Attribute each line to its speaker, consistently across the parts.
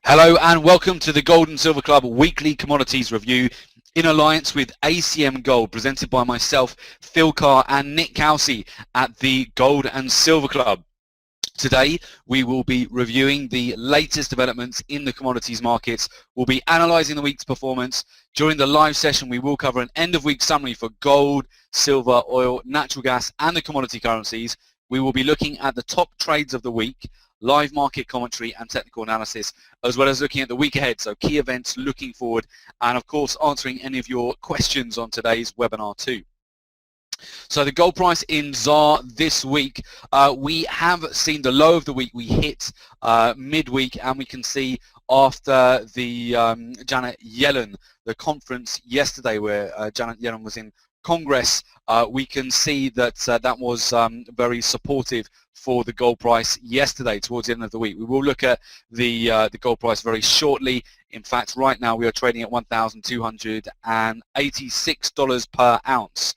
Speaker 1: Hello and welcome to the Gold and Silver Club Weekly Commodities Review in alliance with ACM Gold, presented by myself, Phil Carr and Nick Cowsey at the Gold and Silver Club. Today we will be reviewing the latest developments in the commodities markets. We'll be analysing the week's performance. During the live session we will cover an end of week summary for gold, silver, oil, natural gas and the commodity currencies. We will be looking at the top trades of the week, live market commentary and technical analysis, as well as looking at the week ahead, so key events looking forward, and of course answering any of your questions on today's webinar too. So the gold price in ZAR this week, we have seen the low of the week. We hit midweek, and we can see after the Janet Yellen, the conference yesterday where Janet Yellen was in Congress, we can see that that was very supportive for the gold price yesterday towards the end of the week. We will look at the gold price very shortly. In fact, right now we are trading at $1,286 per ounce.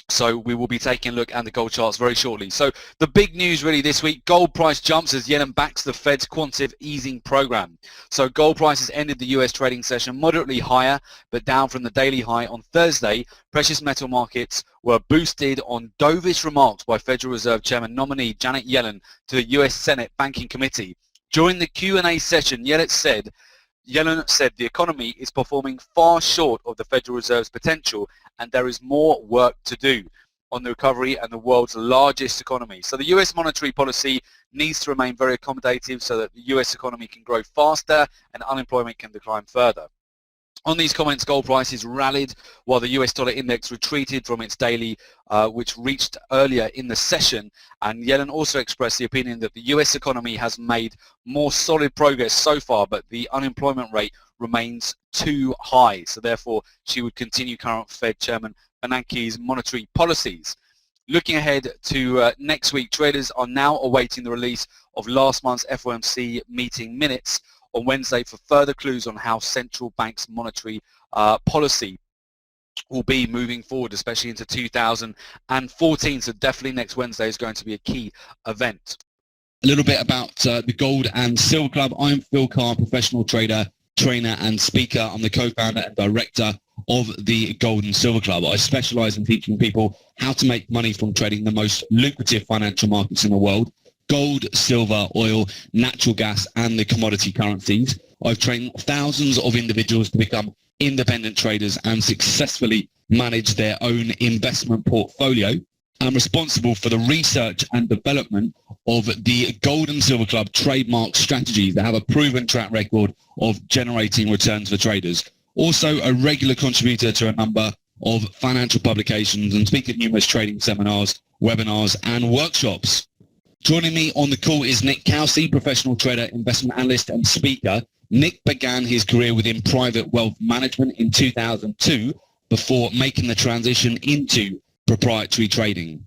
Speaker 1: So we will be taking a look at the gold charts very shortly. So the big news really this week, gold price jumps as Yellen backs the Fed's quantitative easing program. So gold prices ended the US trading session moderately higher, but down from the daily high on Thursday. Precious metal markets were boosted on dovish remarks by Federal Reserve Chairman nominee Janet Yellen to the US Senate Banking Committee. During the Q&A session, Yellen said the economy is performing far short of the Federal Reserve's potential and there is more work to do on the recovery and the world's largest economy. So the US monetary policy needs to remain very accommodative so that the US economy can grow faster and unemployment can decline further. On these comments, gold prices rallied while the US dollar index retreated from its daily, which reached earlier in the session. And Yellen also expressed the opinion that the US economy has made more solid progress so far, but the unemployment rate remains too high. So therefore, she would continue current Fed Chairman Bernanke's monetary policies. Looking ahead to next week, traders are now awaiting the release of last month's FOMC meeting minutes on Wednesday for further clues on how central banks' monetary policy will be moving forward, especially into 2014. So definitely next Wednesday is going to be a key event. A little bit about the Gold and Silver Club. I'm Phil Carr, professional trader, trainer and speaker. I'm the co-founder and director of the Gold and Silver Club. I specialize in teaching people how to make money from trading the most lucrative financial markets in the world: gold, silver, oil, natural gas, and the commodity currencies. I've trained thousands of individuals to become independent traders and successfully manage their own investment portfolio. I'm responsible for the research and development of the Gold and Silver Club trademark strategies that have a proven track record of generating returns for traders. Also a regular contributor to a number of financial publications and speak at numerous trading seminars, webinars, and workshops. Joining me on the call is Nick Cowsey, professional trader, investment analyst and speaker. Nick began his career within private wealth management in 2002 before making the transition into proprietary trading.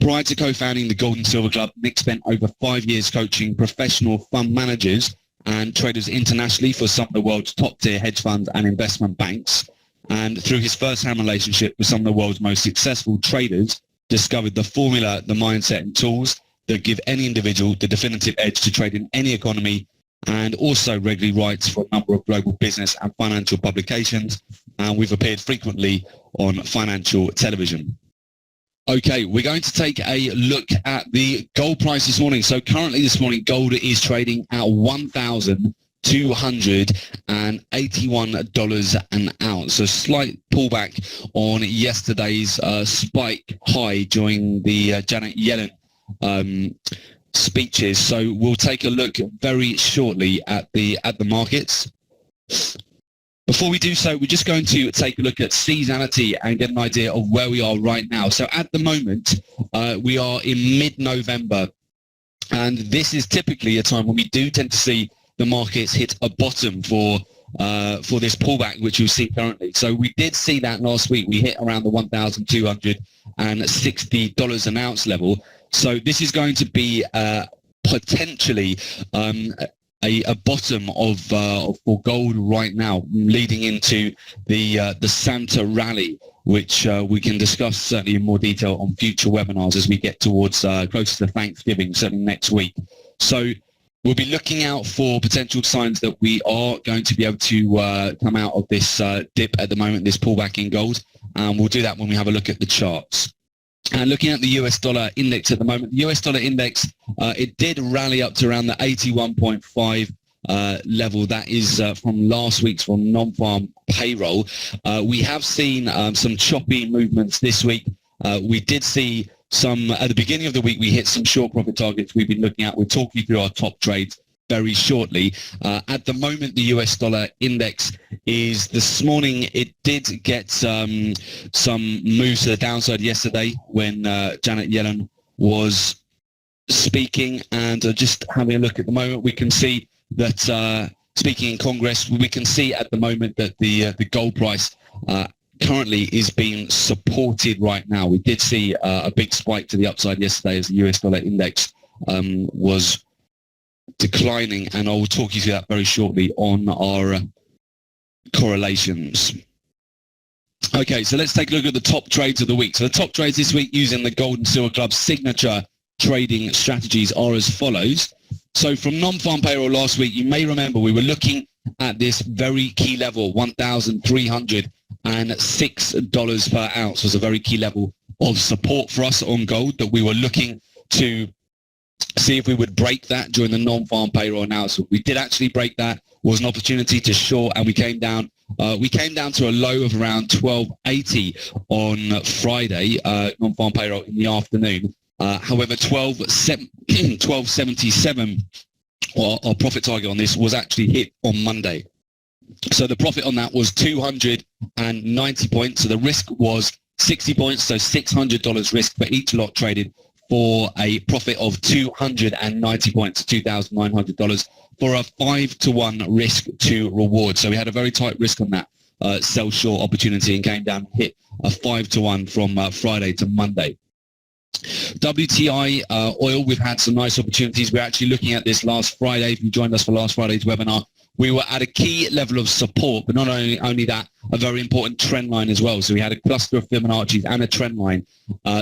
Speaker 1: Prior to co-founding the Gold and Silver Club, Nick spent over 5 years coaching professional fund managers and traders internationally for some of the world's top-tier hedge funds and investment banks. And through his first-hand relationship with some of the world's most successful traders, discovered the formula, the mindset and tools that give any individual the definitive edge to trade in any economy, and also regularly writes for a number of global business and financial publications, and we've appeared frequently on financial television. Okay, we're going to take a look at the gold price this morning. So currently this morning, gold is trading at $1,281 an ounce. A slight pullback on yesterday's spike high during the Janet Yellen speeches. So we'll take a look very shortly at the markets. Before we do so, we're just going to take a look at seasonality and get an idea of where we are right now. So at the moment, we are in mid-November, and this is typically a time when we do tend to see the markets hit a bottom for this pullback, which you see currently. So we did see that last week. We hit around the $1,260 an ounce level. So this is going to be potentially a bottom for gold right now, leading into the Santa rally, which we can discuss certainly in more detail on future webinars as we get towards closer to Thanksgiving, certainly next week. So
Speaker 2: We'll be looking out for potential signs that we are going to be able to come out of this dip at the moment, this pullback in gold. We'll do that when we have a look at the charts. And looking at the US dollar index at the moment, the US dollar index, it did rally up to around the 81.5 level. That is from last week's from non-farm payroll. We have seen some choppy movements this week. We did see some, at the beginning of the week, we hit some short profit targets we've been looking at. We'll talk you through our top trades very shortly. At the moment, the US dollar index is, this morning, it did get some moves to the downside yesterday when Janet Yellen was speaking. And just having a look at the moment, we can see that speaking in Congress, we can see at the moment that the gold price currently is being supported right now. We did see a big spike to the upside yesterday as the US dollar index was declining, and I will talk you through that very shortly on our correlations. Okay, so let's take a look at the top trades of the week. So the top trades this week using the Gold and Silver Club signature trading strategies are as follows. So from non-farm payroll last week, you may remember we were looking at this very key level, $1,306 per ounce was a very key level of support for us on gold that we were looking to see if we would break that during the non-farm payroll announcement. We did actually break that. It was an opportunity to short, and we came down to a low of around 1280 on Friday, non-farm payroll in the afternoon. However, 1277, our profit target on this was actually hit on Monday. So the profit on that was 290 points. So the risk was 60 points, so $600 risk for each lot traded for a profit of 290 points, $2,900 for a 5-to-1 risk to reward. So we had a very tight risk on that sell short opportunity and came down and hit a 5-to-1 from Friday to Monday. WTI oil, we've had some nice opportunities. We're actually looking at this last Friday. If you joined us for last Friday's webinar, we were at a key level of support, but not only that, a very important trend line as well. So we had a cluster of Fibonacci's and a trend line.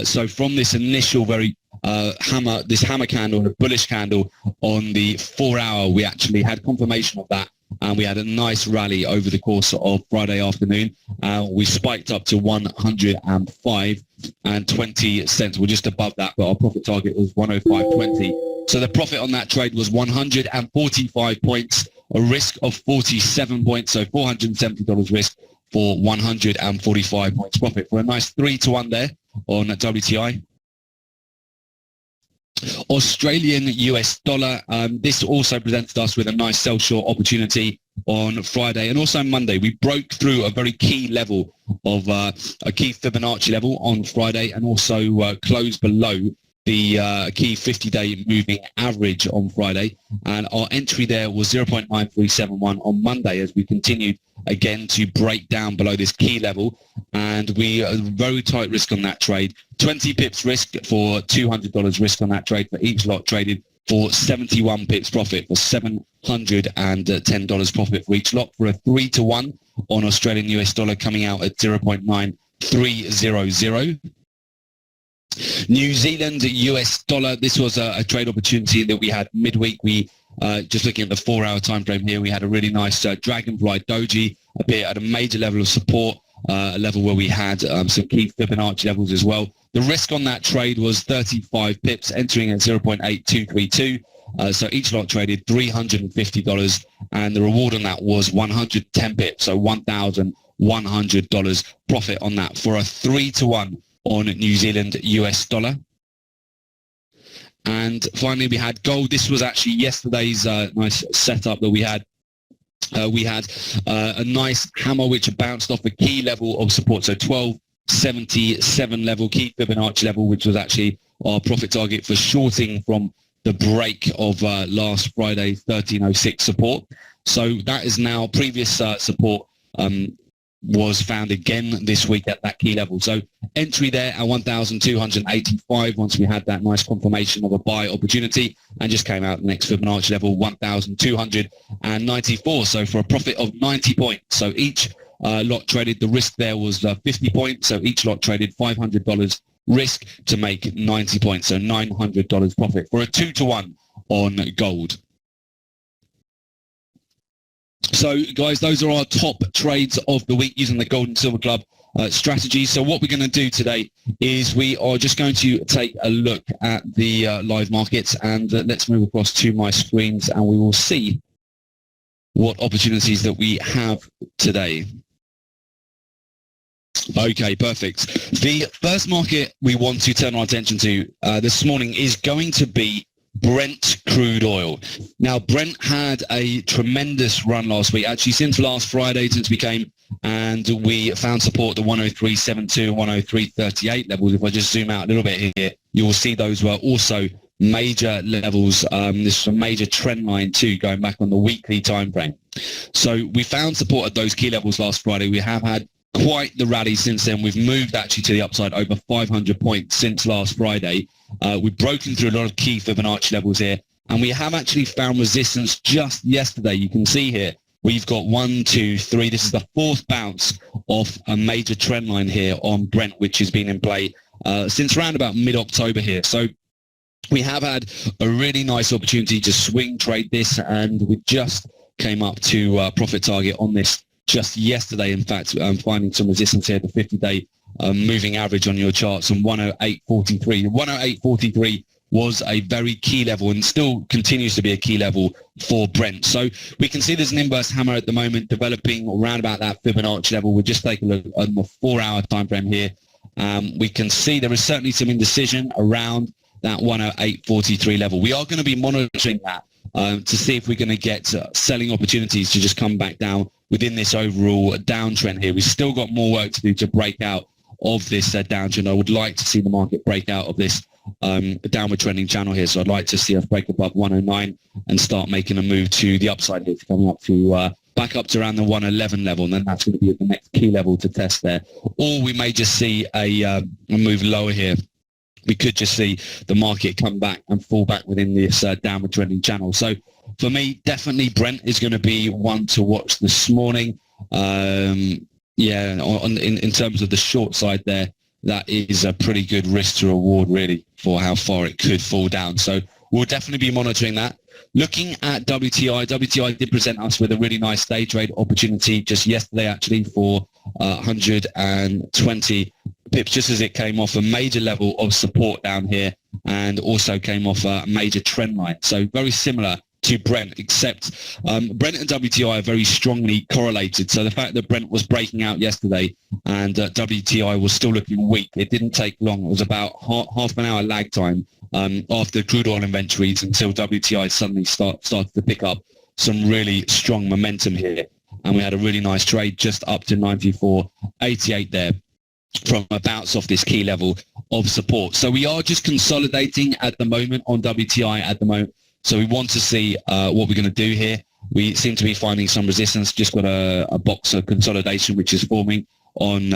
Speaker 2: So from this initial very hammer candle, a bullish candle on the 4-hour, we actually had confirmation of that. And we had a nice rally over the course of Friday afternoon. We spiked up to 105.20 cents. We're just above that, but our profit target was 105.20. So the profit on that trade was 145 points, a risk of 47 points, so $470 risk for 145 points profit for a nice 3-to-1 there on WTI. Australian US dollar, this also presented us with a nice sell short opportunity on Friday and also Monday. We broke through a very key level of a key Fibonacci level on Friday and also closed below the key 50-day moving average on Friday, and our entry there was 0.9371 on Monday as we continued again to break down below this key level, and we are very tight risk on that trade. 20 pips risk for $200 risk on that trade for each lot traded for 71 pips profit for $710 profit for each lot for a 3-to-1 on Australian US dollar coming out at 0.9300. New Zealand US dollar, this was a trade opportunity that we had midweek. We just looking at the 4-hour time frame here, we had a really nice dragonfly doji appear at a major level of support, a level where we had some key Fibonacci levels as well. The risk on that trade was 35 pips, entering at 0.8232. So each lot traded $350, and the reward on that was 110 pips, so $1,100 profit on that for a 3-to-1 on New Zealand US dollar. And finally, we had gold. This was actually yesterday's nice setup that we had. We had a nice hammer which bounced off a key level of support, so 1277 level, key Fibonacci level, which was actually our profit target for shorting from the break of last Friday's 1306 support. So that is now previous support was found again this week at that key level. So entry there at 1,285 once we had that nice confirmation of a buy opportunity, and just came out the next Fibonacci level 1,294. So for a profit of 90 points. So each lot traded, the risk there was 50 points. So each lot traded $500 risk to make 90 points. So $900 profit for a 2-to-1 on gold. So, guys, those are our top trades of the week using the Gold and Silver Club strategy. So what we're going to do today is we are just going to take a look at the live markets, and let's move across to my screens and we will see what opportunities that we have today. Okay, perfect. The first market we want to turn our attention to this morning is going to be Brent crude oil. Now, Brent had a tremendous run last week. Actually, since last Friday, since we came and we found support at the 103.72 and 103.38 levels. If I just zoom out a little bit here, you will see those were also major levels. This is a major trend line too, going back on the weekly time frame. So we found support at those key levels last Friday. We have had quite the rally since then. We've moved actually to the upside over 500 points since last Friday. We've broken through a lot of key Fibonacci levels here, and we have actually found resistance just yesterday. You can see here we've got 1, 2, 3. This is the fourth bounce off a major trend line here on Brent, which has been in play since around about mid-October here. So we have had a really nice opportunity to swing trade this, and we just came up to profit target on this just yesterday. In fact, finding some resistance here, the 50-day moving average on your charts on 108.43. 108.43 was a very key level and still continues to be a key level for Brent. So we can see there's an inverse hammer at the moment developing around about that Fibonacci level. We'll just take a look on the 4-hour time frame here. We can see there is certainly some indecision around that 108.43 level. We are going to be monitoring that to see if we're going to get selling opportunities to just come back down within this overall downtrend here. We've still got more work to do to break out of this downtrend. I would like to see the market break out of this downward trending channel here. So I'd like to see us break above 109 and start making a move to the upside here, to coming up to back up to around the 111 level, and then that's going to be the next key level to test there. Or we may just see a move lower here. We could just see the market come back and fall back within this downward trending channel. So for me, definitely Brent is going to be one to watch this morning. In terms of the short side there, that is a pretty good risk to reward really for how far it could fall down. So we'll definitely be monitoring that. Looking at WTI did present us with a really nice day trade opportunity just yesterday actually for 120 pips, just as it came off a major level of support down here and also came off a major trend line. So very similar to Brent, except Brent and WTI are very strongly correlated. So the fact that Brent was breaking out yesterday and WTI was still looking weak, it didn't take long. It was about half an hour lag time after crude oil inventories until WTI suddenly started to pick up some really strong momentum here. And we had a really nice trade just up to 94.88 there from a bounce off this key level of support. So we are just consolidating at the moment on WTI at the moment. So we want to see what we're going to do here. We seem to be finding some resistance. Just got a box of consolidation which is forming on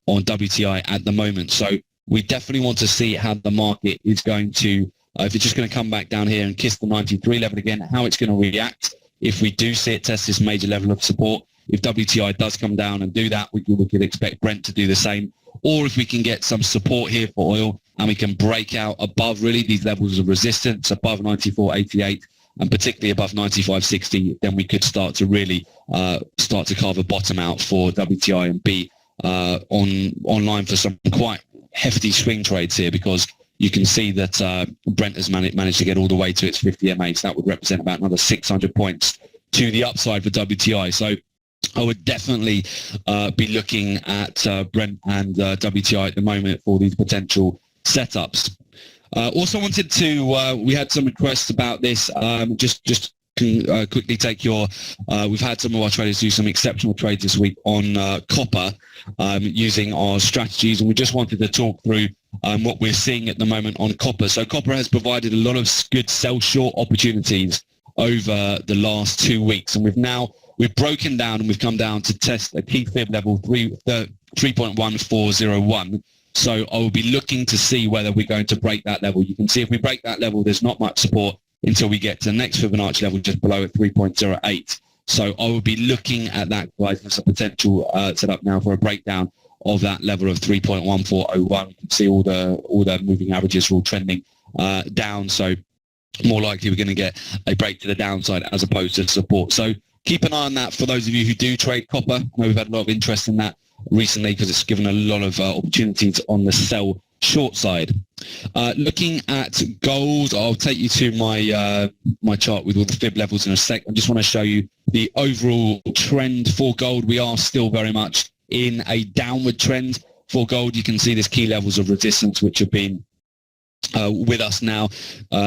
Speaker 2: WTI at the moment. So we definitely want to see how the market is going to, if it's just going to come back down here and kiss the 93 level again, how it's going to react if we do see it test this major level of support. If WTI does come down and do that, we could expect Brent to do the same. Or if we can get some support here for oil and we can break out above really these levels of resistance, above 94.88 and particularly above 95.60, then we could start to really start to carve a bottom out for WTI and be online for some quite hefty swing trades here, because you can see that Brent has managed to get all the way to its 50 MA. So that would represent about another 600 points to the upside for WTI. So I would definitely be looking at Brent and WTI at the moment for these potential setups. Also wanted to, we had some requests about this, just quickly take your, we've had some of our traders do some exceptional trades this week on copper using our strategies, and we just wanted to talk through what we're seeing at the moment on copper. So copper has provided a lot of good sell short opportunities over the last 2 weeks, and we've broken down and we've come down to test a key fib level 3.1401. So I will be looking to see whether we're going to break that level. You can see if we break that level, there's not much support until we get to the next Fibonacci level just below at 3.08. So I will be looking at that, guys, as a potential setup now for a breakdown of that level of 3.1401. You can see all the moving averages are all trending down. So more likely we're going to get a break to the downside as opposed to support. So keep an eye on that for those of you who do trade copper. I know we've had a lot of interest in that recently because it's given a lot of opportunities on the sell short side. Looking at gold, I'll take you to my my chart with all the fib levels in a sec. I just want to show you the overall trend for gold. We are still very much in a downward trend for gold. You can see there's key levels of resistance which have been with us now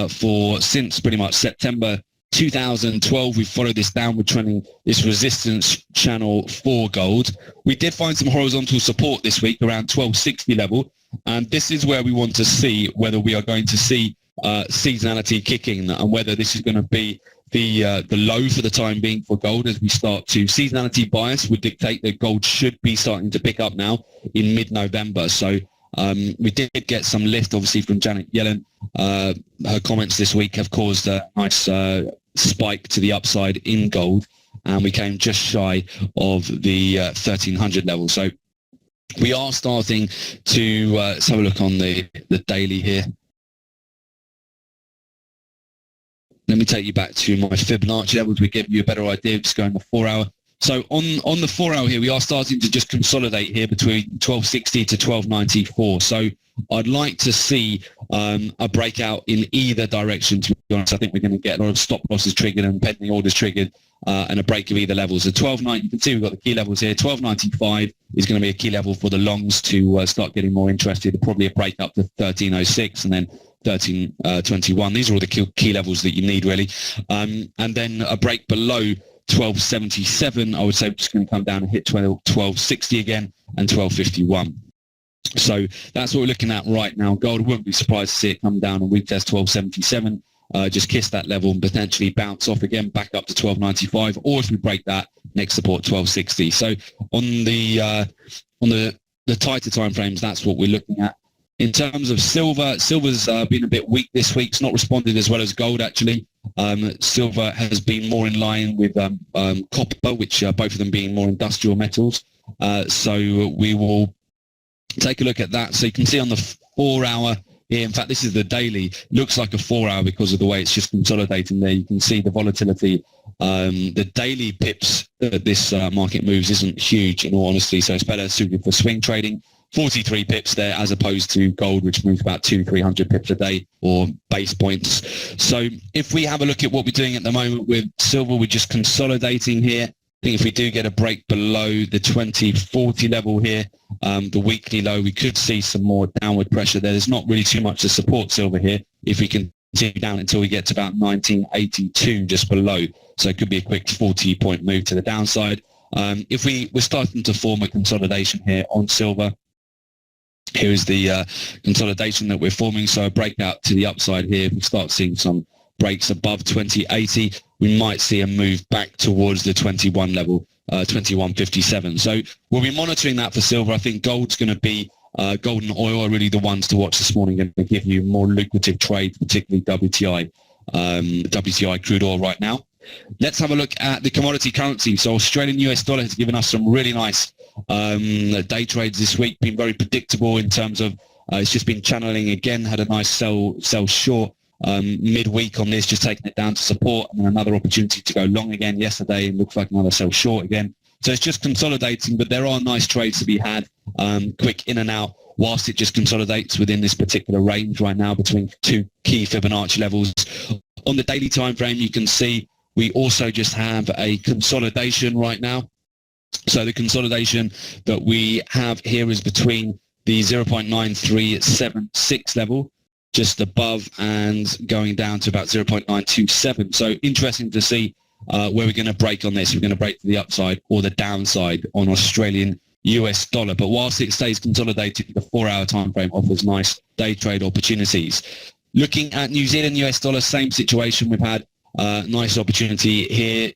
Speaker 2: for since pretty much September 2012. We've followed this downward trending, this resistance channel for gold. We did find some horizontal support this week around 1260 level, and this is where we want to see whether we are going to see seasonality kicking and whether this is going to be the low for the time being for gold as we start to. Seasonality bias would dictate that gold should be starting to pick up now in mid-November. So we did get some lift, obviously, from Janet Yellen. Her comments this week have caused a nice spike to the upside in gold, and we came just shy of the 1300 level. So we are starting to let's have a look on the daily here. Let me take you back to my Fibonacci levels. We give you a better idea. Just going the 4 hour. So on the 4 hour here, we are starting to just consolidate here between 1260 to 1294. So I'd like to see a breakout in either direction, to be honest. I think we're going to get a lot of stop losses triggered and pending orders triggered and a break of either levels. So 1290, you can see we've got the key levels here. 1295 is going to be a key level for the longs to start getting more interested. Probably a break up to 1306 and then 1321. These are all the key levels that you need, really. And then a break below 1277, I would say, just going to come down and hit 1260 again and 1251. So that's what we're looking at right now. Gold, wouldn't be surprised to see it come down and retest 1277, just kiss that level and potentially bounce off again back up to 1295, or if we break that, next support 1260. So on the tighter time frames, that's what we're looking at. In terms of silver, silver's been a bit weak this week. It's not responded as well as gold, actually. Silver has been more in line with copper, which both of them being more industrial metals. So we will take a look at that. So you can see on the 4 hour here, in fact, this is the daily, looks like a 4 hour because of the way it's just consolidating there. You can see the volatility. The daily pips that this market moves isn't huge, in all honesty, so it's better suited for swing trading. 43 pips there as opposed to gold, which moves about 200-300 pips a day or base points. So if we have a look at what we're doing at the moment with silver, we're just consolidating here. I think if we do get a break below the 2040 level here, the weekly low, we could see some more downward pressure there. There's not really too much to support silver here if we continue down until we get to about 1982 just below. So it could be a quick 40-point move to the downside. If we're starting to form a consolidation here on silver, here is the consolidation that we're forming. So a breakout to the upside here. If we start seeing some breaks above 2080, we might see a move back towards the 21 level, 2157. So we'll be monitoring that for silver. I think gold's going to be, gold and oil are really the ones to watch this morning, going to give you more lucrative trades, particularly WTI crude oil right now. Let's have a look at the commodity currency. So Australian US dollar has given us some really nice day trades this week, been very predictable in terms of it's just been channeling again, had a nice sell short midweek on this, just taking it down to support, and then another opportunity to go long again yesterday, and looks like another sell short again. So it's just consolidating, but there are nice trades to be had, quick in and out, whilst it just consolidates within this particular range right now between two key Fibonacci levels. On the daily time frame, you can see we also just have a consolidation right now. So the consolidation that we have here is between the 0.9376 level, just above, and going down to about 0.927. So interesting to see where we're going to break on this. We're going to break to the upside or the downside on Australian US dollar. But whilst it stays consolidated, the 4 hour time frame offers nice day trade opportunities. Looking at New Zealand US dollar, same situation. We've had nice opportunity here,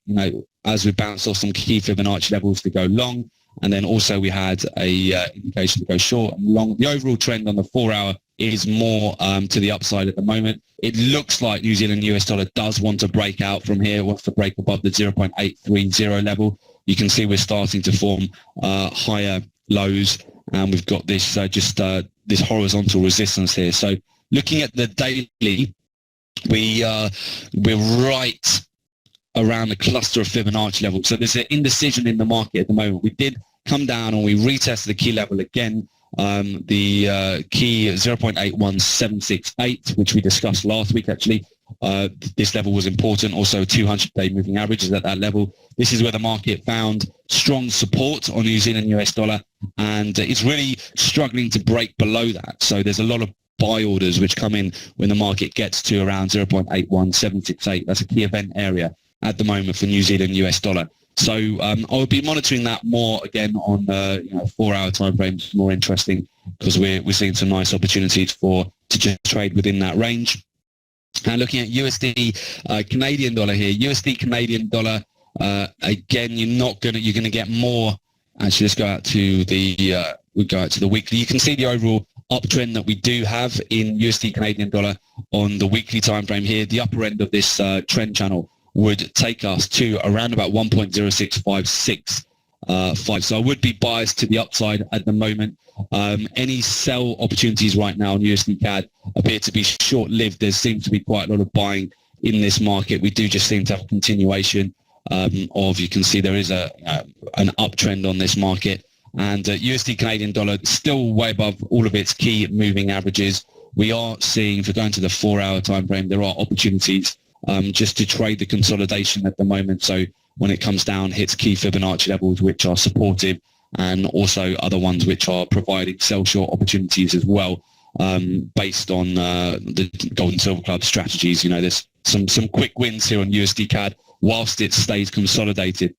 Speaker 2: as we bounced off some key Fibonacci levels to go long, and then also we had a indication to go short and long. The overall trend on the 4 hour is more to the upside at the moment. It looks like New Zealand US dollar does want to break out from here, wants to break above the 0.830 level. You can see we're starting to form higher lows, and we've got this this horizontal resistance here. So looking at the daily, we're right around a cluster of Fibonacci levels. So there's an indecision in the market at the moment. We did come down and we retested the key level again, the key 0.81768, which we discussed last week actually. This level was important. Also 200-day moving average is at that level. This is where the market found strong support on New Zealand US dollar, and it's really struggling to break below that. So there's a lot of buy orders which come in when the market gets to around 0.81768. That's a key event area at the moment for New Zealand US dollar. So I will be monitoring that more again on 4-hour time frames. More interesting because we're seeing some nice opportunities to just trade within that range. And looking at USD Canadian dollar here, USD Canadian dollar again, you're going to get more. Actually, let's go out to the weekly. You can see the overall uptrend that we do have in USD Canadian dollar on the weekly time frame here. The upper end of this trend channel would take us to around about 1.0656. So I would be biased to the upside at the moment. Any sell opportunities right now on USD CAD appear to be short-lived. There seems to be quite a lot of buying in this market. We do just seem to have a continuation you can see there is an uptrend on this market. And USD Canadian dollar still way above all of its key moving averages. We are seeing, if we're going to the 4-hour time frame, there are opportunities just to trade the consolidation at the moment. So when it comes down, hits key Fibonacci levels, which are supportive, and also other ones which are providing sell short opportunities as well, based on the Gold and Silver Club strategies. There's some quick wins here on USD CAD whilst it stays consolidated.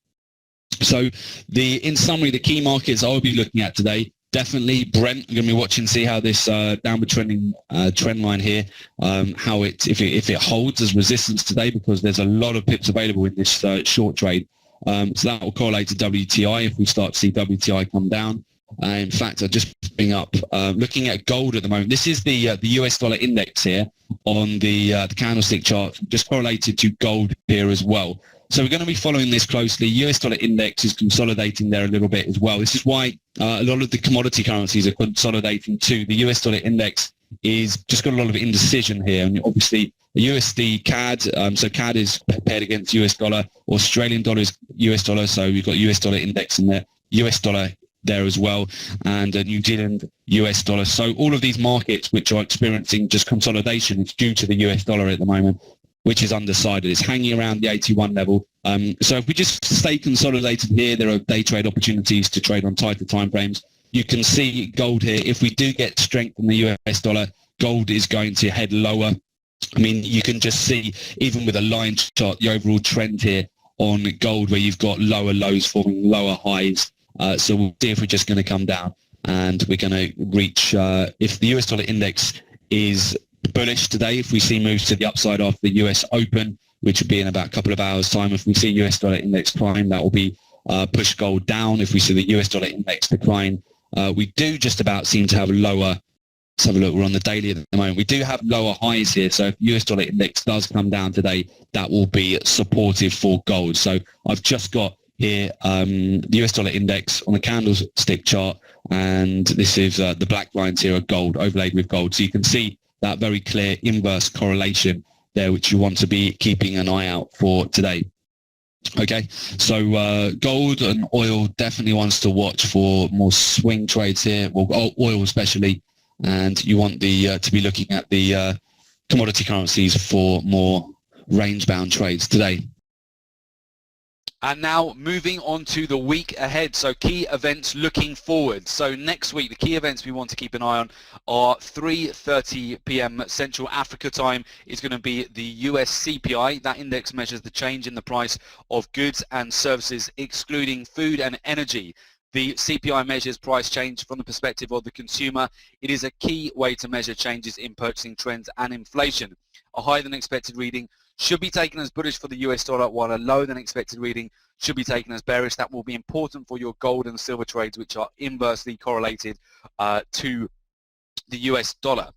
Speaker 2: So in summary, the key markets I will be looking at today, definitely Brent. I'm going to be watching, see how this downward trending trend line here, if it holds as resistance today, because there's a lot of pips available in this short trade. So that will correlate to WTI if we start to see WTI come down. In fact, I'll just bring up, looking at gold at the moment. This is the US dollar index here on the candlestick chart, just correlated to gold here as well. So we're going to be following this closely. US dollar index is consolidating there a little bit as well. This is why a lot of the commodity currencies are consolidating too. The US dollar index is just got a lot of indecision here. And obviously USD CAD, so CAD is paired against US dollar. Australian dollar is US dollar, so we've got US dollar index in there. US dollar there as well, and New Zealand US dollar. So all of these markets which are experiencing just consolidation, it's due to the US dollar at the moment, which is undecided. It's hanging around the 81 level. So if we just stay consolidated here, there are day trade opportunities to trade on tighter time frames. You can see gold here. If we do get strength in the US dollar, gold is going to head lower. I mean, you can just see, even with a line chart, the overall trend here on gold, where you've got lower lows forming lower highs. So we'll see if we're just going to come down, and we're going to reach, if the US dollar index is bullish today, if we see moves to the upside after the US Open, which will be in about a couple of hours time. If we see US dollar index climb, that will be push gold down. If we see the US dollar index decline, we do just about seem to have lower. Let's have a look. We're on the daily at the moment. We do have lower highs here. So if US dollar index does come down today, that will be supportive for gold. So I've just got here the US dollar index on a candlestick chart, and this is the black lines here are gold overlaid with gold. So you can see that very clear inverse correlation there, which you want to be keeping an eye out for today. Okay, so gold and oil definitely wants to watch for more swing trades here, well, oil especially, and you want to be looking at the commodity currencies for more range-bound trades today.
Speaker 1: And now moving on to the week ahead, so key events looking forward. So next week, the key events we want to keep an eye on are 3:30 p.m. Central Africa time is going to be the US CPI. That index measures the change in the price of goods and services, excluding food and energy. The CPI measures price change from the perspective of the consumer. It is a key way to measure changes in purchasing trends and inflation. A higher than expected reading should be taken as bullish for the US dollar, while a lower than expected reading should be taken as bearish. That will be important for your gold and silver trades, which are inversely correlated to the US dollar.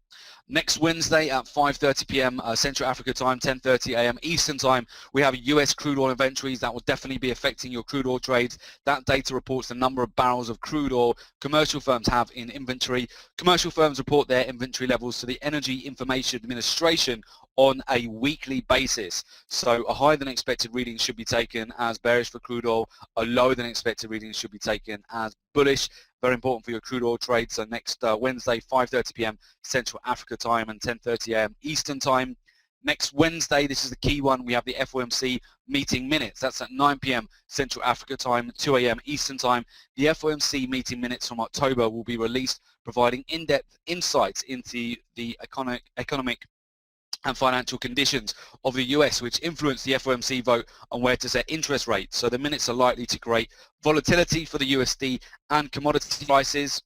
Speaker 1: Next Wednesday at 5:30 p.m. Central Africa time, 10:30 a.m. Eastern time, we have US crude oil inventories. That will definitely be affecting your crude oil trades. That data reports the number of barrels of crude oil commercial firms have in inventory. Commercial firms report their inventory levels to the Energy Information Administration, on a weekly basis. So a higher than expected reading should be taken as bearish for crude oil. A lower than expected reading should be taken as bullish. Very important for your crude oil trade. So next Wednesday, 5:30 p.m. Central Africa time and 10:30 a.m. Eastern time. Next Wednesday, this is the key one, we have the FOMC meeting minutes. That's at 9 p.m. Central Africa time, 2 a.m. Eastern time. The FOMC meeting minutes from October will be released, providing in-depth insights into the economic and financial conditions of the US, which influence the FOMC vote on where to set interest rates. So the minutes are likely to create volatility for the USD and commodity prices.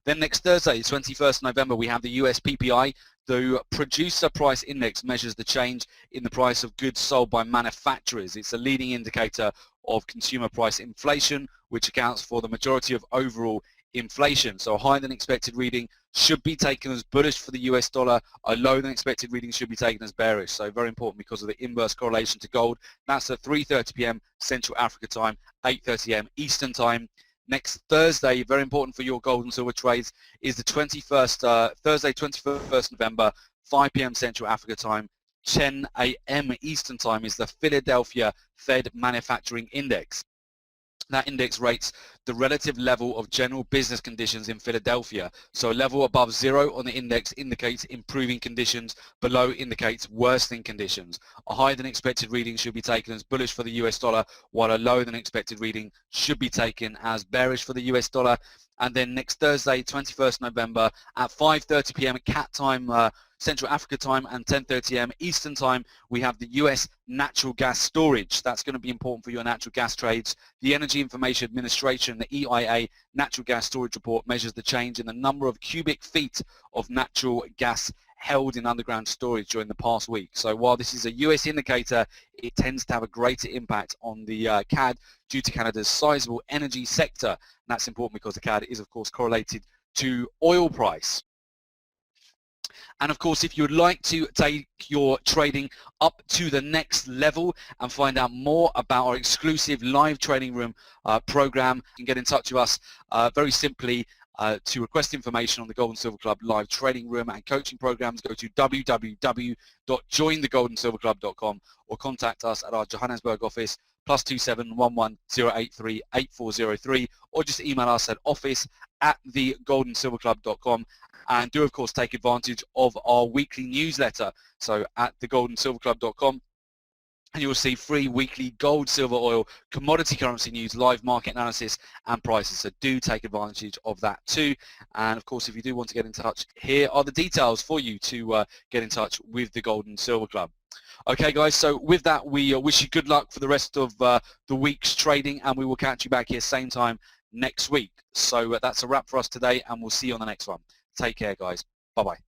Speaker 1: Then next Thursday, 21st November, we have the US PPI. The Producer Price Index measures the change in the price of goods sold by manufacturers. It's a leading indicator of consumer price inflation, which accounts for the majority of overall inflation. So a higher than expected reading should be taken as bullish for the US dollar. A lower than expected reading should be taken as bearish. So very important because of the inverse correlation to gold. That's at 3:30 p.m. Central Africa time, 8:30 a.m. Eastern time. Next Thursday, very important for your gold and silver trades, is the Thursday, 21st November, 5 p.m. Central Africa time, 10 a.m. Eastern time, is the Philadelphia Fed Manufacturing Index. That index rates the relative level of general business conditions in Philadelphia. So a level above 0 on the index indicates improving conditions, below indicates worsening conditions. A higher than expected reading should be taken as bullish for the US dollar, while a lower than expected reading should be taken as bearish for the US dollar. And then next Thursday, 21st November at 5:30 p.m. CAT time, Central Africa time, and 10:30 a.m. Eastern time, we have the US natural gas storage. That's going to be important for your natural gas trades. The Energy Information Administration, the EIA natural gas storage report, measures the change in the number of cubic feet of natural gas held in underground storage during the past week. So while this is a US indicator, it tends to have a greater impact on the CAD due to Canada's sizable energy sector. And that's important because the CAD is, of course, correlated to oil price. And of course, if you would like to take your trading up to the next level and find out more about our exclusive live trading room program, you can get in touch with us very simply. To request information on the Gold and Silver Club live trading room and coaching programs, go to www.jointhegoldandsilverclub.com or contact us at our Johannesburg office, +27 11 083 8403, or just email us at office@thegoldensilverclub.com. And do, of course, take advantage of our weekly newsletter. So at thegoldensilverclub.com, and you will see free weekly gold, silver, oil, commodity currency news, live market analysis and prices. So do take advantage of that too. And of course, if you do want to get in touch, here are the details for you to get in touch with the Gold and Silver Club. Okay, guys, so with that, we wish you good luck for the rest of the week's trading, and we will catch you back here same time next week. So that's a wrap for us today, and we'll see you on the next one. Take care, guys. Bye-bye.